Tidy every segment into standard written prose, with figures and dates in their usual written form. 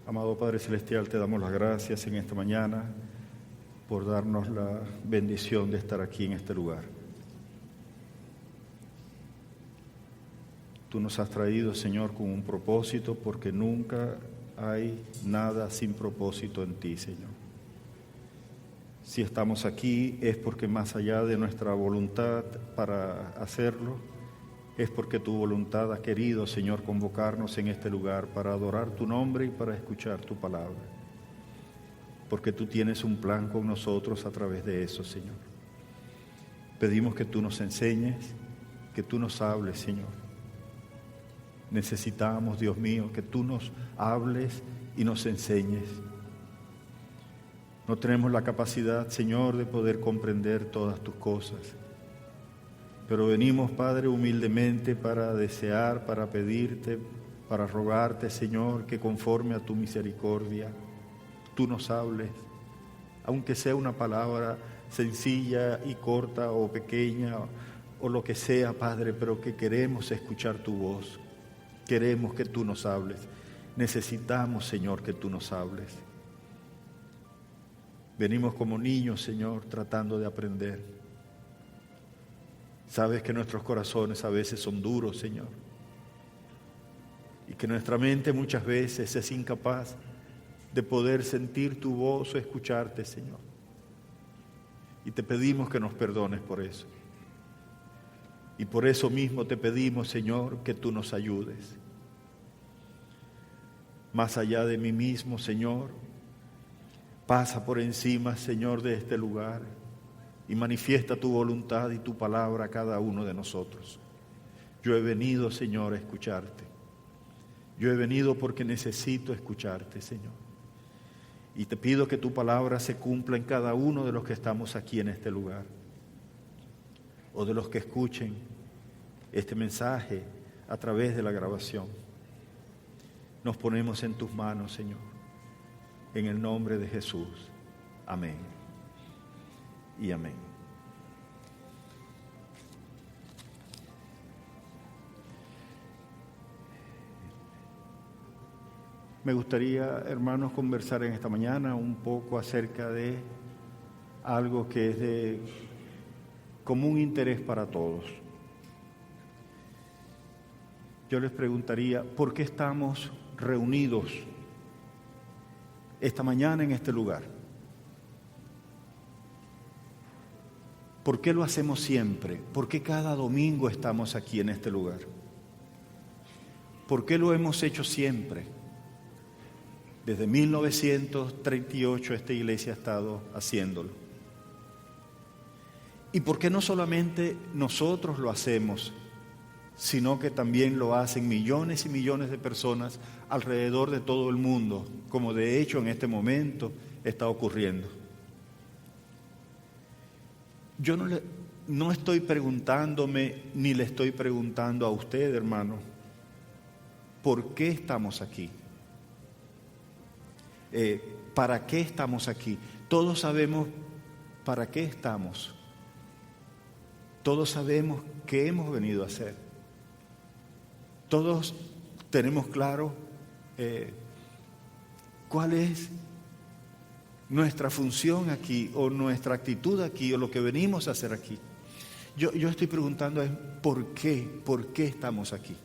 Amado Padre Celestial, te damos las gracias en esta mañana por darnos la bendición de estar aquí en este lugar. Tú nos has traído, Señor, con un propósito, porque nunca hay nada sin propósito en ti, Señor. Si estamos aquí es porque más allá de nuestra voluntad para hacerlo, es porque tu voluntad ha querido, Señor, convocarnos en este lugar para adorar tu nombre y para escuchar tu palabra. Porque tú tienes un plan con nosotros a través de eso, Señor. Pedimos que tú nos enseñes, que tú nos hables, Señor. Necesitamos, Dios mío, que tú nos hables y nos enseñes. No tenemos la capacidad, Señor, de poder comprender todas tus cosas. Pero venimos, Padre, humildemente para desear, para pedirte, para rogarte, Señor, que conforme a tu misericordia, tú nos hables, aunque sea una palabra sencilla y corta o pequeña o lo que sea, Padre, pero que queremos escuchar tu voz, queremos que tú nos hables, necesitamos, Señor, que tú nos hables. Venimos como niños, Señor, tratando de aprender. Sabes que nuestros corazones a veces son duros, Señor, y que nuestra mente muchas veces es incapaz de poder sentir tu voz o escucharte, Señor. Y te pedimos que nos perdones por eso. Y por eso mismo te pedimos, Señor, que tú nos ayudes. Más allá de mí mismo, Señor, pasa por encima, Señor, de este lugar y manifiesta tu voluntad y tu palabra a cada uno de nosotros. Yo he venido, Señor, a escucharte. Yo he venido porque necesito escucharte, Señor. Y te pido que tu palabra se cumpla en cada uno de los que estamos aquí en este lugar, o de los que escuchen este mensaje a través de la grabación. Nos ponemos en tus manos, Señor, en el nombre de Jesús. Amén y amén. Me gustaría, hermanos, conversar en esta mañana un poco acerca de algo que es de común interés para todos. Yo les preguntaría, ¿por qué estamos reunidos esta mañana en este lugar? ¿Por qué lo hacemos siempre? ¿Por qué cada domingo estamos aquí en este lugar? ¿Por qué lo hemos hecho siempre? Desde 1938 esta iglesia ha estado haciéndolo. ¿Y por qué no solamente nosotros lo hacemos, sino que también lo hacen millones y millones de personas alrededor de todo el mundo, como de hecho en este momento está ocurriendo? Yo no estoy preguntándome, ni le estoy preguntando a usted, hermano, ¿por qué estamos aquí? ¿Para qué estamos aquí? Todos sabemos para qué estamos. Todos sabemos qué hemos venido a hacer. Todos tenemos claro cuál es nuestra función aquí, o nuestra actitud aquí, o lo que venimos a hacer aquí. Yo estoy preguntando es ¿por qué estamos aquí?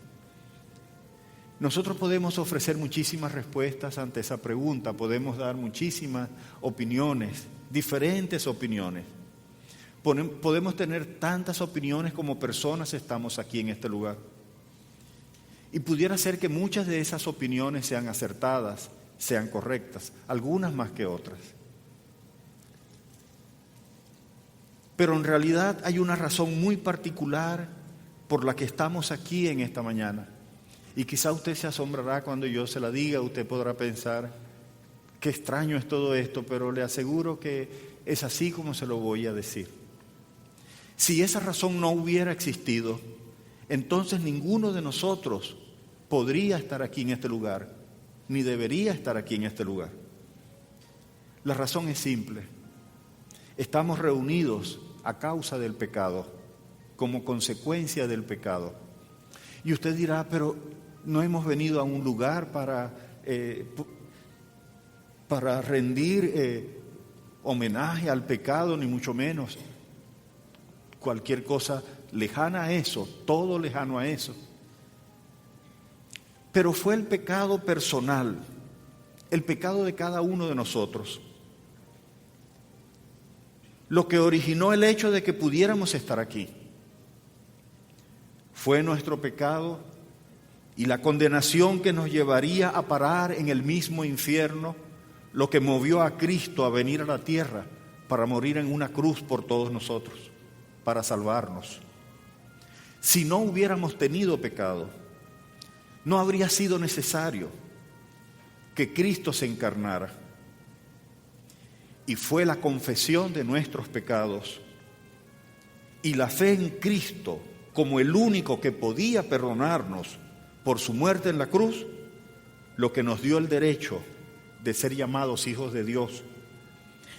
Nosotros podemos ofrecer muchísimas respuestas ante esa pregunta, podemos dar muchísimas opiniones, diferentes opiniones. Podemos tener tantas opiniones como personas estamos aquí en este lugar. Y pudiera ser que muchas de esas opiniones sean acertadas, sean correctas, algunas más que otras. Pero en realidad hay una razón muy particular por la que estamos aquí en esta mañana. Y quizá usted se asombrará cuando yo se la diga, usted podrá pensar, qué extraño es todo esto, pero le aseguro que es así como se lo voy a decir. Si esa razón no hubiera existido, entonces ninguno de nosotros podría estar aquí en este lugar, ni debería estar aquí en este lugar. La razón es simple. Estamos reunidos a causa del pecado, como consecuencia del pecado. Y usted dirá, pero no hemos venido a un lugar para rendir homenaje al pecado, ni mucho menos. Cualquier cosa lejana a eso, todo lejano a eso. Pero fue el pecado personal, el pecado de cada uno de nosotros, lo que originó el hecho de que pudiéramos estar aquí. Fue nuestro pecado y la condenación que nos llevaría a parar en el mismo infierno, lo que movió a Cristo a venir a la tierra para morir en una cruz por todos nosotros, para salvarnos. Si no hubiéramos tenido pecado, no habría sido necesario que Cristo se encarnara. Y fue la confesión de nuestros pecados y la fe en Cristo como el único que podía perdonarnos por su muerte en la cruz, lo que nos dio el derecho de ser llamados hijos de Dios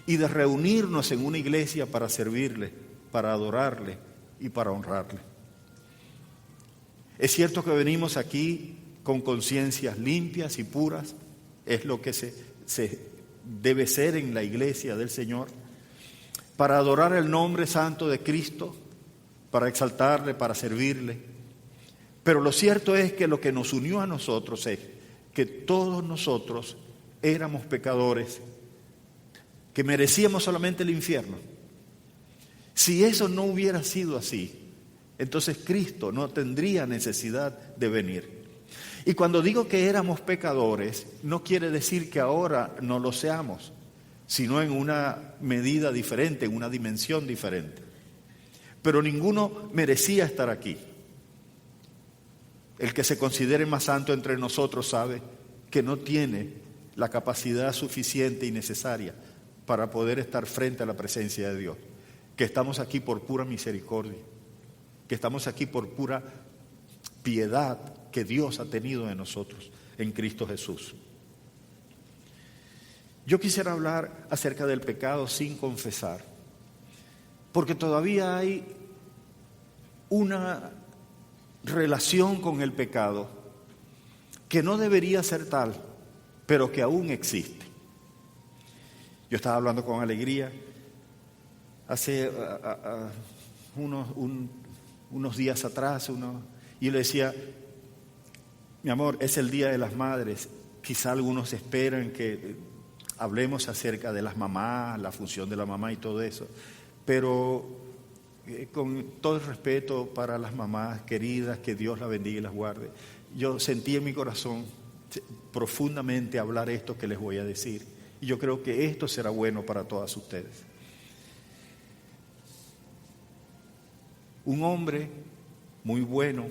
y de reunirnos en una iglesia para servirle, para adorarle y para honrarle. Es cierto que venimos aquí con conciencias limpias y puras, es lo que se debe ser en la iglesia del Señor, para adorar el nombre santo de Cristo, para exaltarle, para servirle. Pero lo cierto es que lo que nos unió a nosotros es que todos nosotros éramos pecadores, que merecíamos solamente el infierno. Si eso no hubiera sido así, entonces Cristo no tendría necesidad de venir. Y cuando digo que éramos pecadores, no quiere decir que ahora no lo seamos, sino en una medida diferente, en una dimensión diferente. Pero ninguno merecía estar aquí. El que se considere más santo entre nosotros sabe que no tiene la capacidad suficiente y necesaria para poder estar frente a la presencia de Dios. Que estamos aquí por pura misericordia, que estamos aquí por pura piedad que Dios ha tenido de nosotros en Cristo Jesús. Yo quisiera hablar acerca del pecado sin confesar, porque todavía hay una relación con el pecado que no debería ser tal, pero que aún existe. Yo estaba hablando con Alegría hace unos días atrás, y yo le decía: mi amor, es el Día de las Madres. Quizá algunos esperan que hablemos acerca de las mamás, la función de la mamá y todo eso. Pero con todo el respeto para las mamás queridas, que Dios las bendiga y las guarde, yo sentí en mi corazón profundamente hablar esto que les voy a decir. Y yo creo que esto será bueno para todas ustedes. Un hombre muy bueno,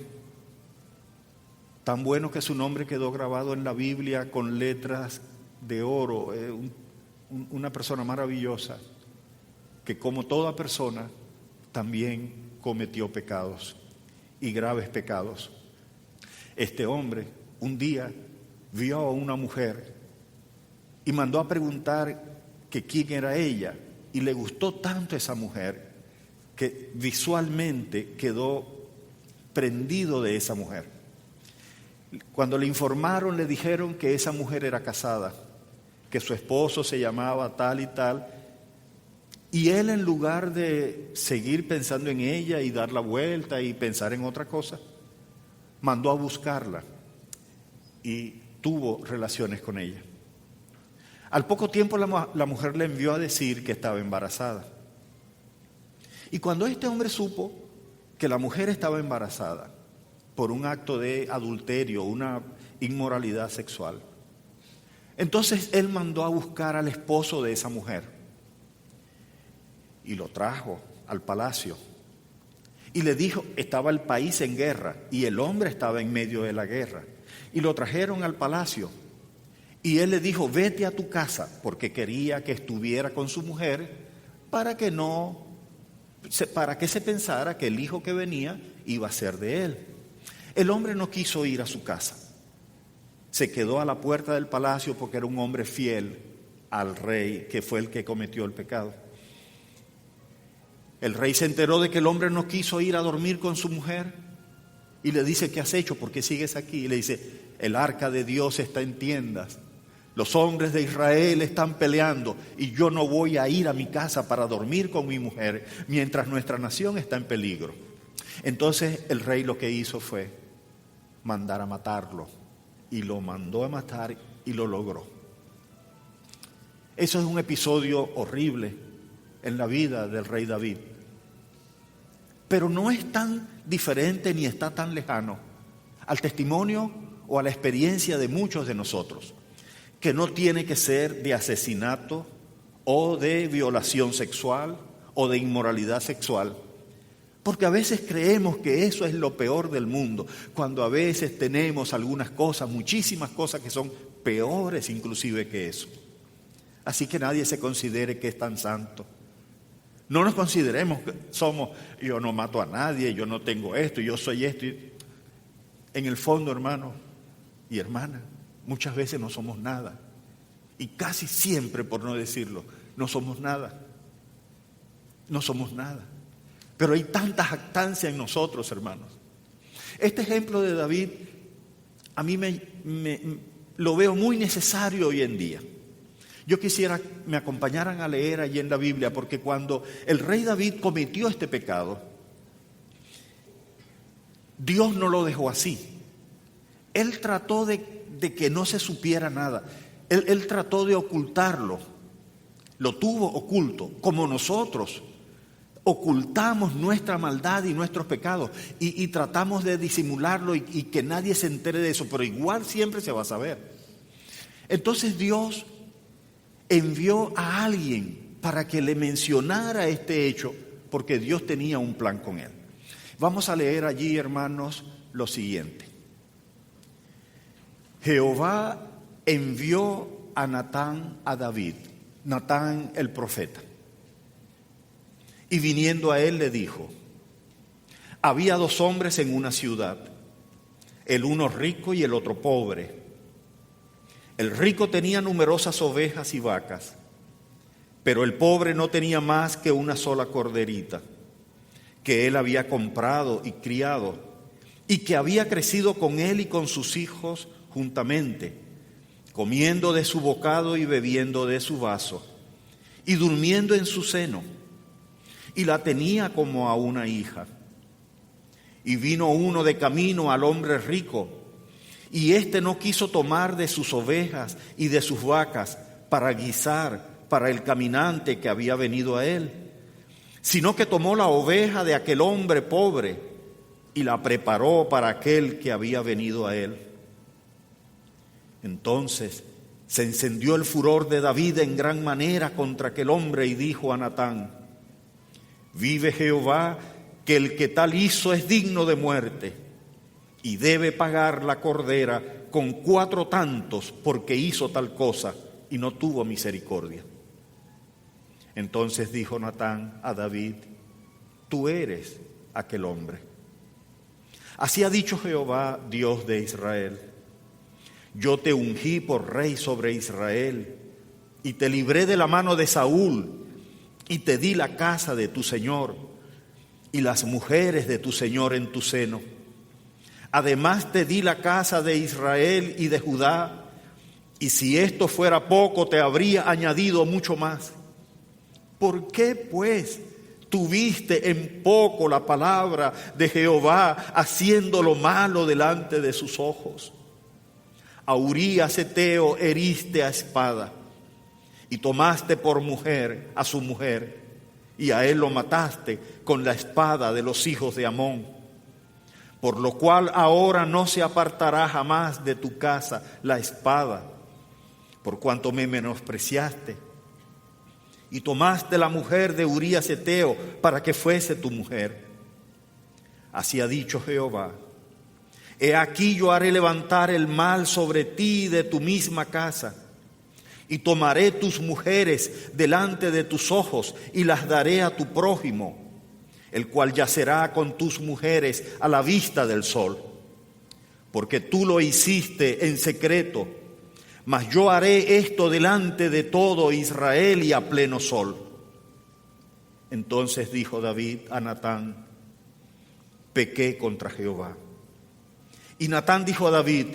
tan bueno que su nombre quedó grabado en la Biblia con letras de oro, una persona maravillosa, que como toda persona también cometió pecados y graves pecados. Este hombre un día vio a una mujer y mandó a preguntar que quién era ella, y le gustó tanto esa mujer que visualmente quedó prendido de esa mujer. Cuando le informaron, le dijeron que esa mujer era casada, que su esposo se llamaba tal y tal, y él, en lugar de seguir pensando en ella y dar la vuelta y pensar en otra cosa, mandó a buscarla y tuvo relaciones con ella. Al poco tiempo la mujer le envió a decir que estaba embarazada. Y cuando este hombre supo que la mujer estaba embarazada por un acto de adulterio, una inmoralidad sexual, entonces él mandó a buscar al esposo de esa mujer y lo trajo al palacio y le dijo: estaba el país en guerra y el hombre estaba en medio de la guerra, y lo trajeron al palacio y él le dijo: vete a tu casa, porque quería que estuviera con su mujer para que se pensara que el hijo que venía iba a ser de él. El hombre no quiso ir a su casa, se quedó a la puerta del palacio porque era un hombre fiel al rey, que fue el que cometió el pecado. El rey se enteró de que el hombre no quiso ir a dormir con su mujer y le dice: ¿qué has hecho? ¿Por qué sigues aquí? Y le dice: el arca de Dios está en tiendas, Los hombres de Israel están peleando y yo no voy a ir a mi casa para dormir con mi mujer mientras nuestra nación está en peligro. Entonces el rey lo que hizo fue mandar a matarlo, y lo mandó a matar y lo logró. Eso es un episodio horrible en la vida del rey David. Pero no es tan diferente ni está tan lejano al testimonio o a la experiencia de muchos de nosotros, que no tiene que ser de asesinato o de violación sexual o de inmoralidad sexual, porque a veces creemos que eso es lo peor del mundo, cuando a veces tenemos algunas cosas, muchísimas cosas que son peores inclusive que eso. Así que nadie se considere que es tan santo. No nos consideremos que somos, yo no mato a nadie, yo no tengo esto, yo soy esto. En el fondo, hermano y hermana, muchas veces no somos nada. Y casi siempre, por no decirlo, no somos nada. No somos nada. Pero hay tanta jactancia en nosotros, hermanos. Este ejemplo de David, a mí lo veo muy necesario hoy en día. Yo quisiera que me acompañaran a leer allí en la Biblia, porque cuando el rey David cometió este pecado, Dios no lo dejó así. Él trató de que no se supiera nada. Él trató de ocultarlo. Lo tuvo oculto, como nosotros ocultamos nuestra maldad y nuestros pecados y tratamos de disimularlo y que nadie se entere de eso, pero igual siempre se va a saber. Entonces Dios envió a alguien para que le mencionara este hecho, porque Dios tenía un plan con él. Vamos a leer allí, hermanos, lo siguiente. Jehová envió a Natán a David, Natán el profeta. Y viniendo a él le dijo: había 2 hombres en una ciudad, el uno rico y el otro pobre. El rico tenía numerosas ovejas y vacas, pero el pobre no tenía más que una sola corderita, que él había comprado y criado, y que había crecido con él y con sus hijos juntamente, comiendo de su bocado y bebiendo de su vaso, y durmiendo en su seno, y la tenía como a una hija. Y vino uno de camino al hombre rico, y éste no quiso tomar de sus ovejas y de sus vacas para guisar para el caminante que había venido a él, sino que tomó la oveja de aquel hombre pobre y la preparó para aquel que había venido a él. Entonces se encendió el furor de David en gran manera contra aquel hombre y dijo a Natán: vive Jehová, que el que tal hizo es digno de muerte, y debe pagar la cordera con 4 tantos, porque hizo tal cosa y no tuvo misericordia. Entonces dijo Natán a David: tú eres aquel hombre. Así ha dicho Jehová, Dios de Israel: yo te ungí por rey sobre Israel, y te libré de la mano de Saúl, y te di la casa de tu Señor, y las mujeres de tu Señor en tu seno. Además te di la casa de Israel y de Judá, y si esto fuera poco, te habría añadido mucho más. ¿Por qué, pues, tuviste en poco la palabra de Jehová, haciendo lo malo delante de sus ojos? A Urías Heteo heriste a espada, y tomaste por mujer a su mujer, y a él lo mataste con la espada de los hijos de Amón. Por lo cual ahora no se apartará jamás de tu casa la espada, por cuanto me menospreciaste. Y tomaste la mujer de Urías Heteo para que fuese tu mujer. Así ha dicho Jehová: he aquí yo haré levantar el mal sobre ti de tu misma casa, y tomaré tus mujeres delante de tus ojos y las daré a tu prójimo, el cual yacerá con tus mujeres a la vista del sol. Porque tú lo hiciste en secreto, mas yo haré esto delante de todo Israel y a pleno sol. Entonces dijo David a Natán: pequé contra Jehová. Y Natán dijo a David: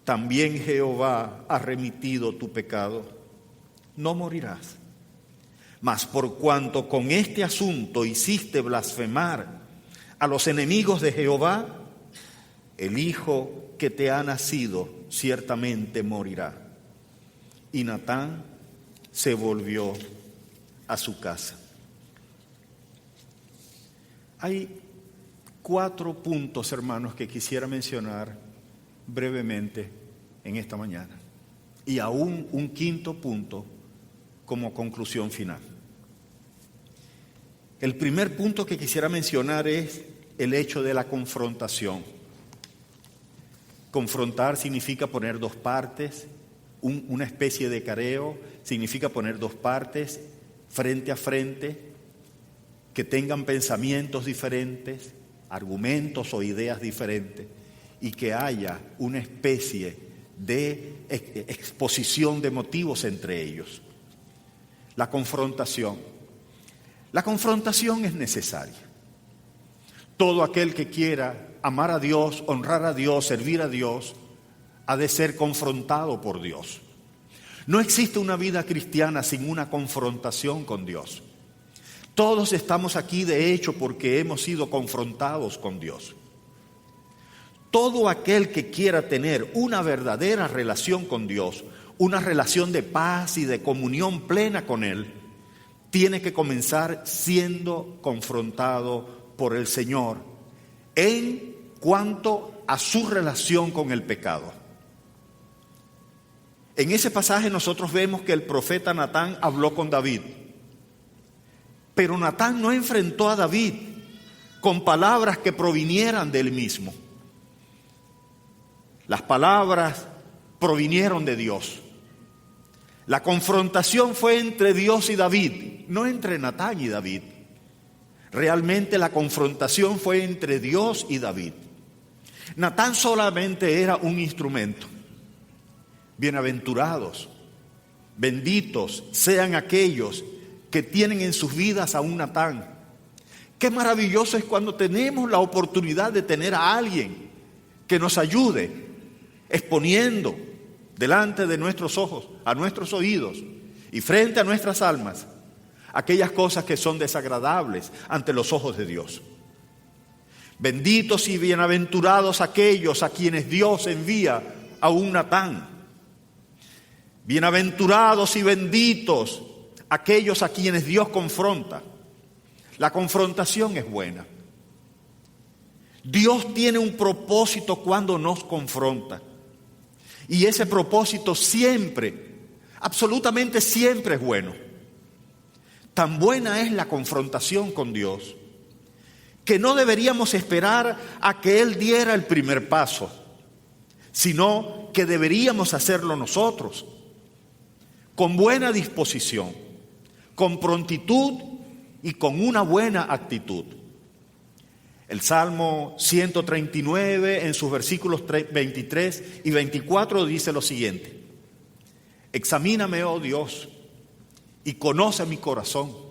también Jehová ha remitido tu pecado, no morirás. Mas por cuanto con este asunto hiciste blasfemar a los enemigos de Jehová, el hijo que te ha nacido ciertamente morirá. Y Natán se volvió a su casa. Hay 4 puntos, hermanos, que quisiera mencionar brevemente en esta mañana. Y aún un 5.º punto como conclusión final. El primer punto que quisiera mencionar es el hecho de la confrontación. Confrontar significa poner dos partes, una especie de careo, significa poner dos partes frente a frente, que tengan pensamientos diferentes, argumentos o ideas diferentes, y que haya una especie de exposición de motivos entre ellos. La confrontación. La confrontación es necesaria. Todo aquel que quiera amar a Dios, honrar a Dios, servir a Dios, ha de ser confrontado por Dios. No existe una vida cristiana sin una confrontación con Dios. Todos estamos aquí de hecho porque hemos sido confrontados con Dios. Todo aquel que quiera tener una verdadera relación con Dios, una relación de paz y de comunión plena con Él, tiene que comenzar siendo confrontado por el Señor en cuanto a su relación con el pecado. En ese pasaje nosotros vemos que el profeta Natán habló con David, pero Natán no enfrentó a David con palabras que provinieran de él mismo. Las palabras provinieron de Dios. La confrontación fue entre Dios y David, no entre Natán y David. Realmente la confrontación fue entre Dios y David. Natán solamente era un instrumento. Bienaventurados, benditos sean aquellos que tienen en sus vidas a un Natán. Qué maravilloso es cuando tenemos la oportunidad de tener a alguien que nos ayude exponiendo delante de nuestros ojos, a nuestros oídos y frente a nuestras almas aquellas cosas que son desagradables ante los ojos de Dios. Benditos y bienaventurados aquellos a quienes Dios envía a un Natán. Bienaventurados y benditos aquellos a quienes Dios confronta. La confrontación es buena. Dios tiene un propósito cuando nos confronta. Y ese propósito siempre, absolutamente siempre es bueno. Tan buena es la confrontación con Dios que no deberíamos esperar a que Él diera el primer paso, sino que deberíamos hacerlo nosotros, con buena disposición, con prontitud y con una buena actitud. El Salmo 139 en sus versículos 23 y 24 dice lo siguiente: examíname, oh Dios, y conoce mi corazón.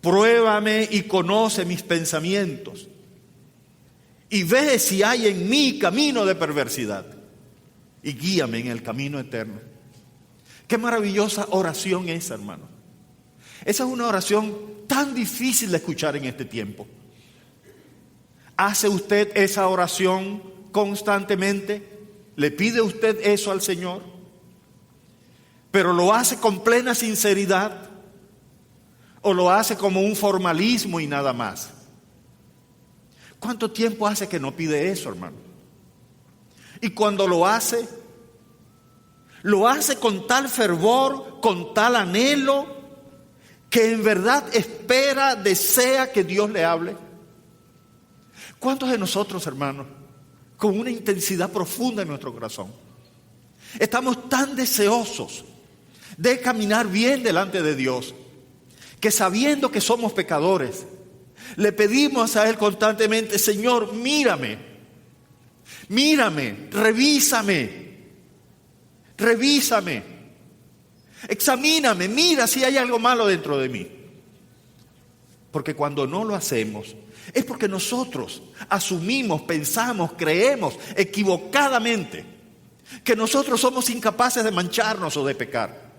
Pruébame y conoce mis pensamientos. Y ve si hay en mí camino de perversidad. Y guíame en el camino eterno. Qué maravillosa oración esa, hermano. Esa es una oración tan difícil de escuchar en este tiempo. ¿Hace usted esa oración constantemente? ¿Le pide usted eso al Señor? ¿Pero lo hace con plena sinceridad? ¿O lo hace como un formalismo y nada más? ¿Cuánto tiempo hace que no pide eso, hermano? Y cuando lo hace con tal fervor, con tal anhelo, que en verdad espera, desea que Dios le hable. ¿Cuántos de nosotros, hermanos, con una intensidad profunda en nuestro corazón, estamos tan deseosos de caminar bien delante de Dios, que sabiendo que somos pecadores, le pedimos a Él constantemente: Señor, mírame, revísame, examíname, mira si hay algo malo dentro de mí? Porque cuando no lo hacemos, es porque nosotros asumimos, pensamos, creemos equivocadamente que nosotros somos incapaces de mancharnos o de pecar.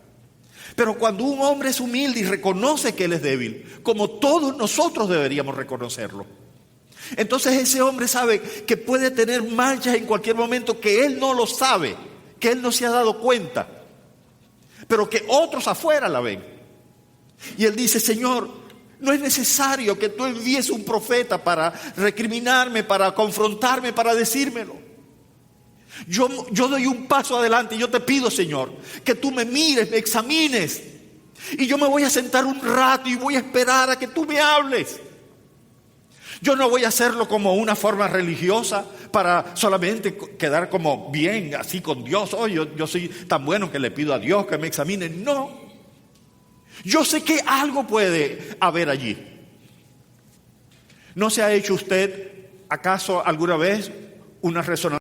Pero cuando un hombre es humilde y reconoce que él es débil, como todos nosotros deberíamos reconocerlo, entonces ese hombre sabe que puede tener manchas en cualquier momento, que él no lo sabe, que él no se ha dado cuenta, pero que otros afuera la ven. Y él dice: Señor, no es necesario que tú envíes un profeta para recriminarme, para confrontarme, para decírmelo. Yo doy un paso adelante y yo te pido, Señor, que tú me mires, me examines. Y yo me voy a sentar un rato y voy a esperar a que tú me hables. Yo no voy a hacerlo como una forma religiosa para solamente quedar como bien así con Dios. Oh, yo soy tan bueno que le pido a Dios que me examine. No. Yo sé que algo puede haber allí. ¿No se ha hecho usted acaso alguna vez una resonancia